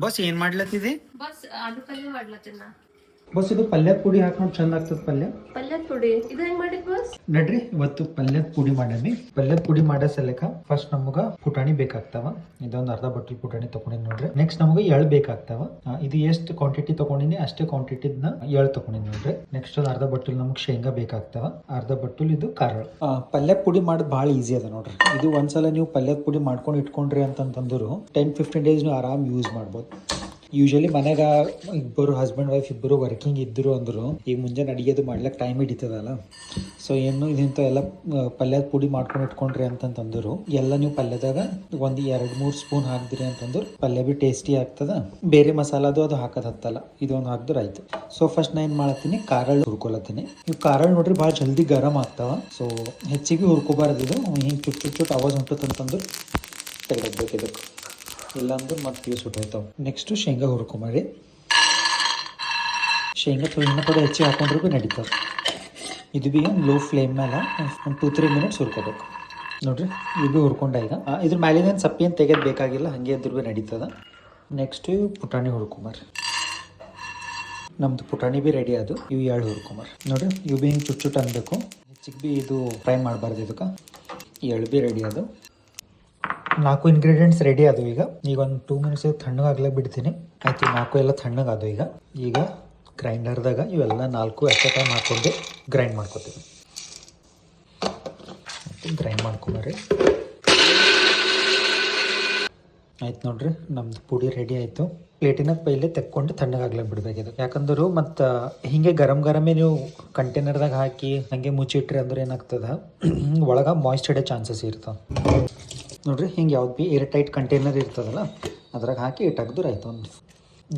Bus ಏನ್ ಮಾಡ್ಲತ್ತಿದೆ? Bus ಆಲೂ ಪಲ್ಯ ಮಾಡ್ಲತ್ತೀನಿ ನಾ. ಬಸ್ ಇದು ಪಲ್ಯದ ಪುಡಿ ಹಾಕೊಂಡು ಚಂದ ಆಗ್ತದ ಪಲ್ಯ. ಪಲ್ಯದ ಪುಡಿ ಇದು ಹೆಂಗ್ ಮಾಡಿದ್ ಬಸ್? ನಡ್ರಿ ಇವತ್ತು ಪಲ್ಯದ ಪುಡಿ ಮಾಡಮಿ. ಪಲ್ಯದ ಪುಡಿ ಮಾಡೋ ಸಲಕ ಫಸ್ಟ್ ನಮಗ ಪುಟಾಣಿ ಬೇಕಾಗ್ತಾವ. ಇದೊಂದು ಅರ್ಧ ಬಟ್ಲ್ ಪುಟಾಣಿ ತಗೊಂಡಿನಿ ನೋಡ್ರಿ. ನೆಕ್ಸ್ಟ್ ನಮಗೆ ಎಳ್ ಬೇಕಾಗ್ತಾವ. ಇದು ಎಷ್ಟು ಕ್ವಾಂಟಿಟಿ ತಗೊಂಡಿನಿ ಅಷ್ಟೇ ಕ್ವಾಂಟಿಟಿನ ಎಳ್ ತಗೊಂಡಿನಿ ನೋಡ್ರಿ. ನೆಕ್ಸ್ಟ್ ಒಂದು ಅರ್ಧ ಬಟ್ಟಲ್ ನಮಗೆ ಶೇಂಗಾ ಬೇಕಾಗ್ತಾವ. ಅರ್ಧ ಬಟ್ಟಲ್ ಇದು ಕಾರಳ. ಪಲ್ಯದ ಪುಡಿ ಮಾಡೋದು ಭಾಳ ಈಸಿ ಅದ ನೋಡ್ರಿ. ಇದು ಒಂದ್ಸಲ ನೀವು ಪಲ್ಯದ ಪುಡಿ ಮಾಡ್ಕೊಂಡು ಇಟ್ಕೊಂಡ್ರಿ ಅಂತಂತಂದ್ರು 10-15 ಡೇಸ್ ನೀವು ಆರಾಮ್ ಯೂಸ್ ಮಾಡ್ಬೋದು. ಯೂಶಲಿ ಮನೆಗೆ ಇಬ್ಬರು ಹಸ್ಬೆಂಡ್ ವೈಫ್ ಇಬ್ಬರು ವರ್ಕಿಂಗ್ ಇದ್ದರು ಅಂದರು ಈಗ ಮುಂಜಾನೆ ಅಡುಗೆದು ಮಾಡ್ಲಿಕ್ಕೆ ಟೈಮ್ ಹಿಡಿತದಲ್ಲ. ಸೊ ಏನು ಇದಿಂತ ಎಲ್ಲ ಪಲ್ಯದ ಪುಡಿ ಮಾಡ್ಕೊಂಡು ಇಟ್ಕೊಂಡ್ರಿ ಅಂತಂತಂದರು ಎಲ್ಲ ನೀವು ಪಲ್ಯದಾಗ ಒಂದು 2-3 ಸ್ಪೂನ್ ಹಾಕಿದ್ರಿ ಅಂತಂದ್ರೆ ಪಲ್ಯ ಬಿ ಟೇಸ್ಟಿ ಆಗ್ತದ. ಬೇರೆ ಮಸಾಲದು ಅದು ಹಾಕೋದು ಹತ್ತಲ್ಲ, ಇದೊಂದು ಹಾಕಿದ್ರೆ ಆಯ್ತು. ಸೊ ಫಸ್ಟ್ ನಾ ಏನು ಮಾಡತ್ತೀನಿ, ಕಾರಳು ಹುರ್ಕೊಳತ್ತೀನಿ. ಇವು ಕಾರಳು ನೋಡ್ರಿ ಭಾಳ ಜಲ್ದಿ ಗರಮ್ ಆಗ್ತಾವ. ಸೊ ಹೆಚ್ಚಿಗೆ ಹುರ್ಕೋಬಾರ್ದು. ಇದು ಹಿಂಗೆ ಚುಟ್ ಆವಾಜ್ ಹೊಂಟತ್ತಂತಂದ್ರೆ ತೆಗೆದಬೇಕು ಇದಕ್ಕೆ, ಇಲ್ಲಾಂದ್ರೆ ಮತ್ತೆ ಇವು ಸುಟ್ಟೋಯ್ತಾವೆ. ನೆಕ್ಸ್ಟು ಶೇಂಗಾ ಹುರ್ಕೊಂಬರಿ. ಶೇಂಗಾ ಇನ್ನೂ ಕೂಡ ಹೆಚ್ಚಿಗೆ ಹಾಕೊಂಡ್ರು ಭೀ ನಡೀತದೆ. ಇದು ಭೀ ಲೋ ಫ್ಲೇಮ್ ಮೇಲೆ ಒಂದು 2-3 ಮಿನಿಟ್ಸ್ ಹುರ್ಕೋಬೇಕು ನೋಡ್ರಿ. ಇದು ಭೀ ಹುರ್ಕೊಂಡ ಈಗ. ಇದ್ರ ಮ್ಯಾಲಿನೇನು ಸಪ್ಪಿ ಏನು ತೆಗೆದು ಬೇಕಾಗಿಲ್ಲ, ಹಾಗೆ ಇದ್ರ ಭೀ ನಡೀತದೆ. ನೆಕ್ಸ್ಟು ಪುಟಾಣಿ ಹುರ್ಕೊಂಬರಿ. ನಮ್ಮದು ಪುಟಾಣಿ ಭೀ ರೆಡಿ ಅದು. ಇವು 2 ಹುರ್ಕೊಂಬರಿ ನೋಡ್ರಿ. ಇವು ಭೀ ಹಿಂಗೆ ಚುಟ್ ಅನ್ಬೇಕು, ಹೆಚ್ಚಿಗೆ ಭೀ ಇದು ಫ್ರೈ ಮಾಡಬಾರ್ದು. ಇದಕ್ಕೆ 2 ಭೀ ರೆಡಿ ಅದು. 4 ಇಂಗ್ರೀಡಿಯೆಂಟ್ಸ್ ರೆಡಿ ಅದು. ಈಗ ಒಂದು 2 ಮಿನಿಟ್ಸ್ ತಣ್ಣಗಾಗ್ಲಕ್ಕೆ ಬಿಡ್ತೀನಿ. ಆಯ್ತು, 4 ಎಲ್ಲ ತಣ್ಣಗಾದು. ಈಗ ಗ್ರೈಂಡರ್ದಾಗ ಇವೆಲ್ಲ 4 ಎಟ್ ಎ ಟೈಮ್ ಹಾಕ್ಕೊಂಡು ಗ್ರೈಂಡ್ ಮಾಡ್ಕೊತೀವಿ. ಗ್ರೈಂಡ್ ಮಾಡ್ಕೊಂಬರ್ರಿ. ಆಯ್ತು ನೋಡ್ರಿ, ನಮ್ದು ಪುಡಿ ರೆಡಿ ಆಯಿತು. ಪ್ಲೇಟಿನ ಪೈಲೆ ತೆಕ್ಕೊಂಡು ತಣ್ಣಗಾಗ್ಲಕ್ಕೆ ಬಿಡಬೇಕಿದು. ಯಾಕಂದ್ರೆ ಮತ್ತು ಹೀಗೆ ಗರಮೇ ನೀವು ಕಂಟೈನರ್ದಾಗ ಹಾಕಿ ಹಾಗೆ ಮುಚ್ಚಿಟ್ರಿ ಅಂದ್ರೆ ಏನಾಗ್ತದೆ, ಒಳಗೆ ಮಾಯ್ಸ್ಟ್ ಹಿಡಿಯೋ ಚಾನ್ಸಸ್ ಇರ್ತವೆ ನೋಡ್ರಿ. ಹಿಂಗೆ ಯಾವ್ದು ಭೀ ಏರ್ ಟೈಟ್ ಕಂಟೈನರ್ ಇರ್ತದಲ್ಲ ಅದ್ರಾಗ ಹಾಕಿ ಇಟ್ಟಾಕಿದ್ರೆ ಆಯ್ತು. ಒಂದು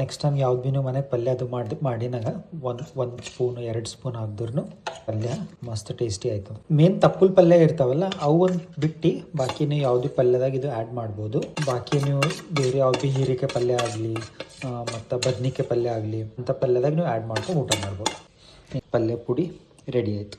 ನೆಕ್ಸ್ಟ್ ಟೈಮ್ ಯಾವ್ದು ಭೀ ನೀವು ಮನೆಗೆ ಪಲ್ಯ ಅದು ಮಾಡಿನಾಗ ಒಂದು ಸ್ಪೂನ್ 2 ಸ್ಪೂನ್ ಹಾಕಿದ್ರೂ ಪಲ್ಯ ಮಸ್ತ್ ಟೇಸ್ಟಿ ಆಯಿತು. ಮೇನ್ ತಪ್ಪಲ್ ಪಲ್ಯ ಇರ್ತಾವಲ್ಲ ಅವು ಒಂದು ಬಿಟ್ಟು ಬಾಕಿ ನೀವು ಯಾವ್ದು ಪಲ್ಯದಾಗ ಇದು ಆ್ಯಡ್ ಮಾಡ್ಬೋದು. ಬಾಕಿ ನೀವು ಬೇರೆ ಯಾವ್ದು ಭೀ ಹೀರೆಕಾಯಿ ಪಲ್ಯ ಆಗಲಿ ಮತ್ತು ಬದ್ನಿಕಾಯಿ ಪಲ್ಯ ಆಗಲಿ ಅಂಥ ಪಲ್ಯದಾಗ ನೀವು ಆ್ಯಡ್ ಮಾಡ್ಕೊಂಡು ಊಟ ಮಾಡ್ಬೋದು. ಪಲ್ಯ ಪುಡಿ ರೆಡಿ ಆಯಿತು.